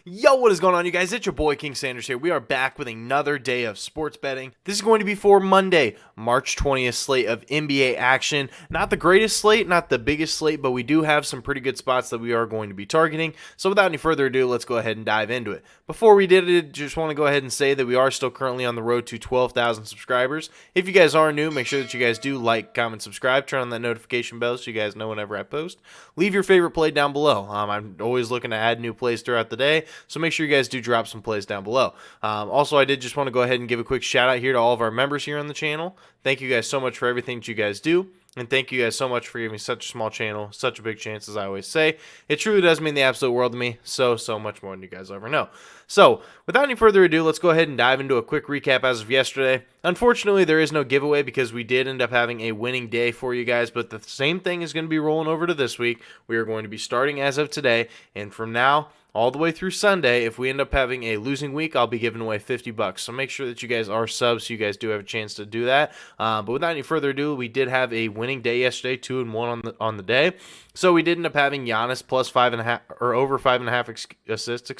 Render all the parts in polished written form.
Yo, what is going on, you guys? It's your boy King Sanders here. We are back with another day of sports betting. This is going to be for Monday, March 20th slate of NBA action. Not the greatest slate, not the biggest slate, but we do have some pretty good spots that we are going to be targeting. So without any further ado, let's go ahead and dive into it. Before we did it, just want to go ahead and say that we are still currently on the road to 12,000 subscribers. If you guys are new, make sure that you guys do like, comment, subscribe, turn on that notification bell so you guys know whenever I post. Leave your favorite play down below. I'm always looking to add new plays throughout the day. So make sure you guys do drop some plays down below. Also, I did just want to go ahead and give a quick shout out here to all of our members here on the channel. Thank you guys so much for everything that you guys do. And thank you guys so much for giving me such a small channel, such a big chance, as I always say. It truly does mean the absolute world to me, so much more than you guys ever know. So, without any further ado, let's go ahead and dive into a quick recap as of yesterday. Unfortunately, there is no giveaway because we did end up having a winning day for you guys, but the same thing is going to be rolling over to this week. We are going to be starting as of today, and from now all the way through Sunday, if we end up having a losing week, I'll be giving away $50. So make sure that you guys are subs so you guys do have a chance to do that. But without any further ado, we did have a winning day yesterday, 2-1 on the day. So we did end up having Giannis plus 5.5 or over 5.5 assists,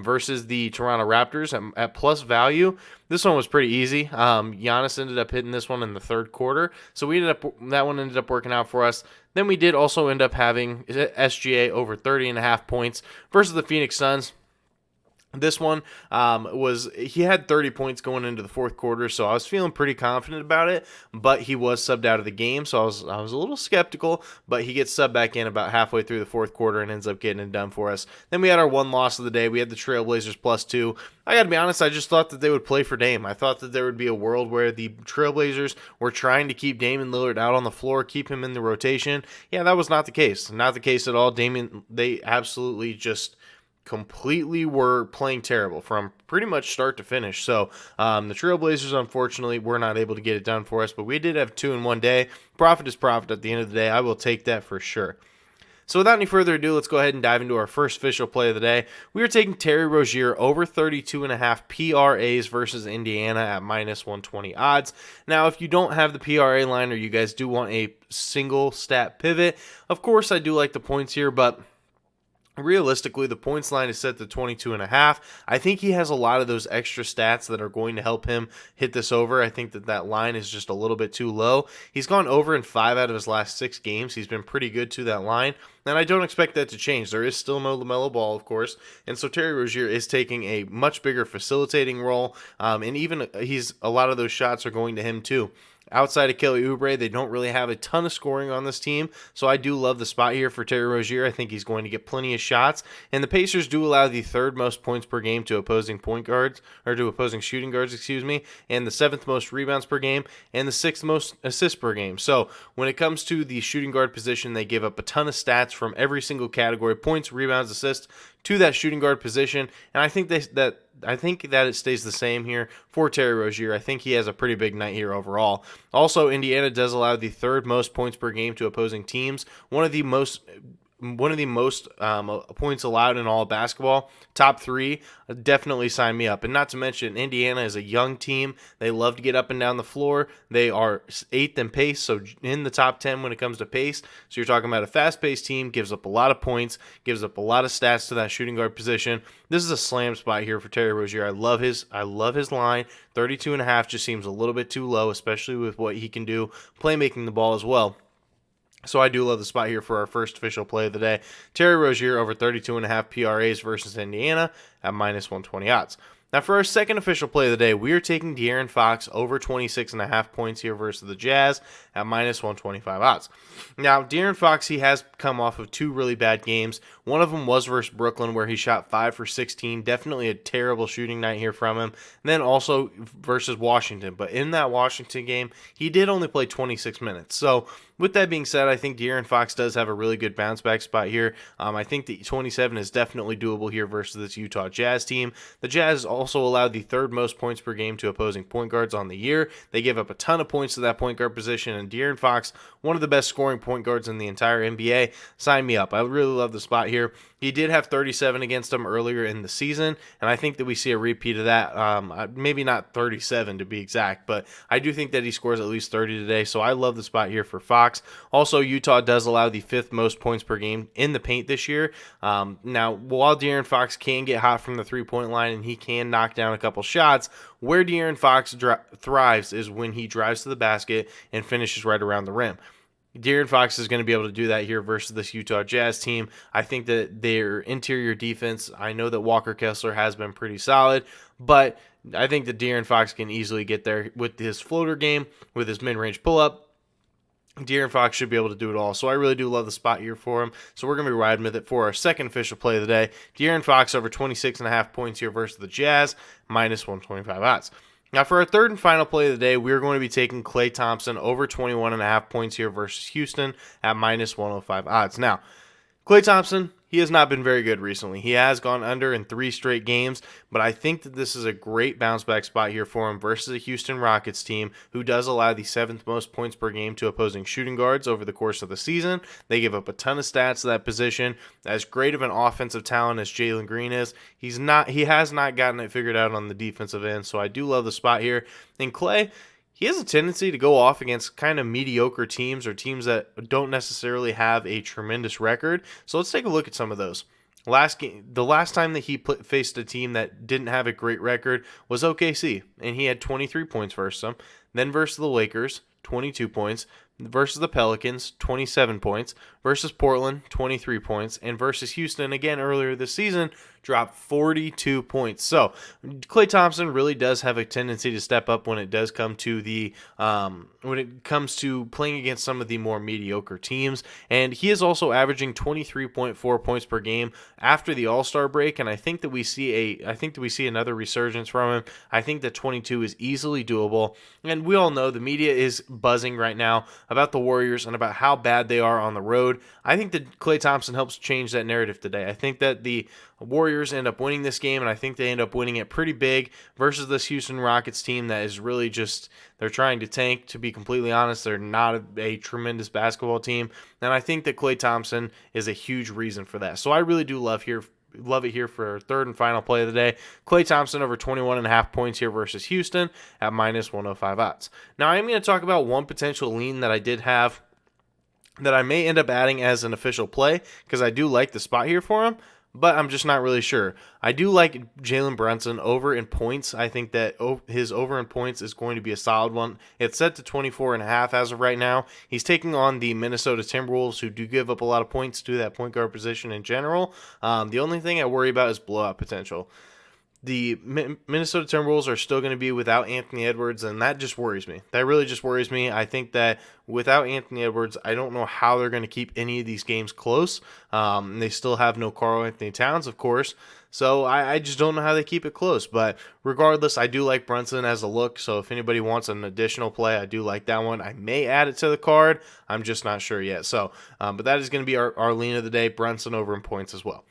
versus the Toronto Raptors at plus value. This one was pretty easy. Giannis ended up hitting this one in the third quarter, so that one ended up working out for us. Then we did also end up having SGA over 30.5 points versus the Phoenix Suns. This one he had 30 points going into the fourth quarter, so I was feeling pretty confident about it, but he was subbed out of the game, so I was a little skeptical, but he gets subbed back in about halfway through the fourth quarter and ends up getting it done for us. Then we had our one loss of the day. We had the Trailblazers plus 2. I got to be honest, I just thought that they would play for Dame. I thought that there would be a world where the Trailblazers were trying to keep Damian Lillard out on the floor, keep him in the rotation. Yeah, that was not the case. Not the case at all. They absolutely just completely were playing terrible from pretty much start to finish. So the Trailblazers, unfortunately, were not able to get it done for us, but we did have 2 in one day. Profit is profit at the end of the day. I will take that for sure. So without any further ado, let's go ahead and dive into our first official play of the day. We are taking Terry Rozier over 32.5 PRAs versus Indiana at minus 120 odds. Now, if you don't have the PRA line or you guys do want a single stat pivot, of course I do like the points here, but realistically, the points line is set to 22.5. I think he has a lot of those extra stats that are going to help him hit this over. I think that line is just a little bit too low. He's gone over in 5 out of his last 6 games. He's been pretty good to that line, and I don't expect that to change. There is still no LaMelo Ball, of course, and so Terry Rozier is taking a much bigger facilitating role, and even a lot of those shots are going to him too. Outside of Kelly Oubre, they don't really have a ton of scoring on this team, so I do love the spot here for Terry Rozier. I think he's going to get plenty of shots, and the Pacers do allow the 3rd most points per game to opposing shooting guards, and the 7th most rebounds per game, and the 6th most assists per game. So when it comes to the shooting guard position, they give up a ton of stats from every single category: points, rebounds, assists, to that shooting guard position, and I think that it stays the same here for Terry Rozier. I think he has a pretty big night here overall. Also, Indiana does allow the 3rd most points per game to opposing teams. One of the most points allowed in all of basketball. Top 3, definitely sign me up. And not to mention, Indiana is a young team. They love to get up and down the floor. They are 8th in pace, so in the top 10 when it comes to pace. So you're talking about a fast-paced team, gives up a lot of points, gives up a lot of stats to that shooting guard position. This is a slam spot here for Terry Rozier. I love his line. 32.5 just seems a little bit too low, especially with what he can do playmaking the ball as well. So I do love the spot here for our first official play of the day. Terry Rozier over 32.5 PRAs versus Indiana at minus 120 odds. Now for our second official play of the day, we are taking De'Aaron Fox over 26.5 points here versus the Jazz at minus 125 odds. Now De'Aaron Fox, he has come off of 2 really bad games. One of them was versus Brooklyn, where he shot 5 for 16. Definitely a terrible shooting night here from him. And then also versus Washington. But in that Washington game, he did only play 26 minutes. So with that being said, I think De'Aaron Fox does have a really good bounce back spot here. I think the 27 is definitely doable here versus this Utah Jazz team. The Jazz also allowed the 3rd most points per game to opposing point guards on the year. They give up a ton of points to that point guard position, and De'Aaron Fox, one of the best scoring point guards in the entire NBA. Sign me up. I really love the spot here. He did have 37 against them earlier in the season, and I think that we see a repeat of that. Maybe not 37 to be exact, but I do think that he scores at least 30 today, so I love the spot here for Fox. Also, Utah does allow the 5th most points per game in the paint this year. Now, while De'Aaron Fox can get hot from the three-point line and he can knock down a couple shots, where De'Aaron Fox thrives is when he drives to the basket and finishes right around the rim. De'Aaron Fox is going to be able to do that here versus this Utah Jazz team. I think that their interior defense, I know that Walker Kessler has been pretty solid, but I think that De'Aaron Fox can easily get there with his floater game, with his mid-range pull-up. De'Aaron Fox should be able to do it all. So I really do love the spot here for him. So we're going to be riding with it for our second official play of the day. De'Aaron Fox over 26.5 points here versus the Jazz, minus 125 odds. Now, for our third and final play of the day, we're going to be taking Klay Thompson over 21.5 points here versus Houston at minus 105 odds. Now, Klay Thompson, he has not been very good recently. He has gone under in 3 straight games, but I think that this is a great bounce back spot here for him versus a Houston Rockets team who does allow the 7th most points per game to opposing shooting guards over the course of the season. They give up a ton of stats to that position. As great of an offensive talent as Jalen Green is, he has not gotten it figured out on the defensive end, so I do love the spot here. And Klay, he has a tendency to go off against kind of mediocre teams or teams that don't necessarily have a tremendous record. So let's take a look at some of those. The last time that he faced a team that didn't have a great record was OKC, and he had 23 points versus them. Then versus the Lakers, 22 points. Versus the Pelicans, 27 points. Versus Portland, 23 points. And versus Houston, again, earlier this season, dropped 42 points. So Klay Thompson really does have a tendency to step up when it does come to playing against some of the more mediocre teams. And he is also averaging 23.4 points per game after the All-Star break. And I think that we see another resurgence from him. I think that 22 is easily doable. And we all know the media is buzzing right now about the Warriors and about how bad they are on the road. I think that Klay Thompson helps change that narrative today. I think that the Warriors end up winning this game, and I think they end up winning it pretty big versus this Houston Rockets team that is really they're trying to tank, to be completely honest. They're not a tremendous basketball team, and I think that Klay Thompson is a huge reason for that. So I really do love it here for our third and final play of the day. Klay Thompson over 21.5 points here versus Houston at minus 105 odds. Now, I'm going to talk about one potential lean that I did have that I may end up adding as an official play because I do like the spot here for him, but I'm just not really sure. I do like Jalen Brunson over in points. I think that his over in points is going to be a solid one. It's set to 24.5 as of right now. He's taking on the Minnesota Timberwolves, who do give up a lot of points to that point guard position in general. The only thing I worry about is blowout potential. The Minnesota Timberwolves are still going to be without Anthony Edwards, and that just worries me. That really just worries me. I think that without Anthony Edwards, I don't know how they're going to keep any of these games close. They still have no Karl Anthony Towns, of course, so I just don't know how they keep it close. But regardless, I do like Brunson as a look, so if anybody wants an additional play, I do like that one. I may add it to the card. I'm just not sure yet. So, but that is going to be our lean of the day, Brunson over in points as well.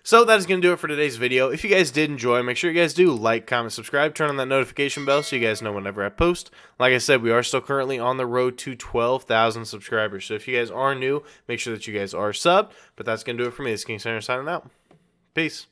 So that is going to do it for today's video. If you guys did enjoy, make sure you guys do like, comment, subscribe, turn on that notification bell so you guys know whenever I post. Like I said, we are still currently on the road to 12,000 subscribers. So if you guys are new, make sure that you guys are subbed. But that's going to do it for me. This is King Center signing out. Peace.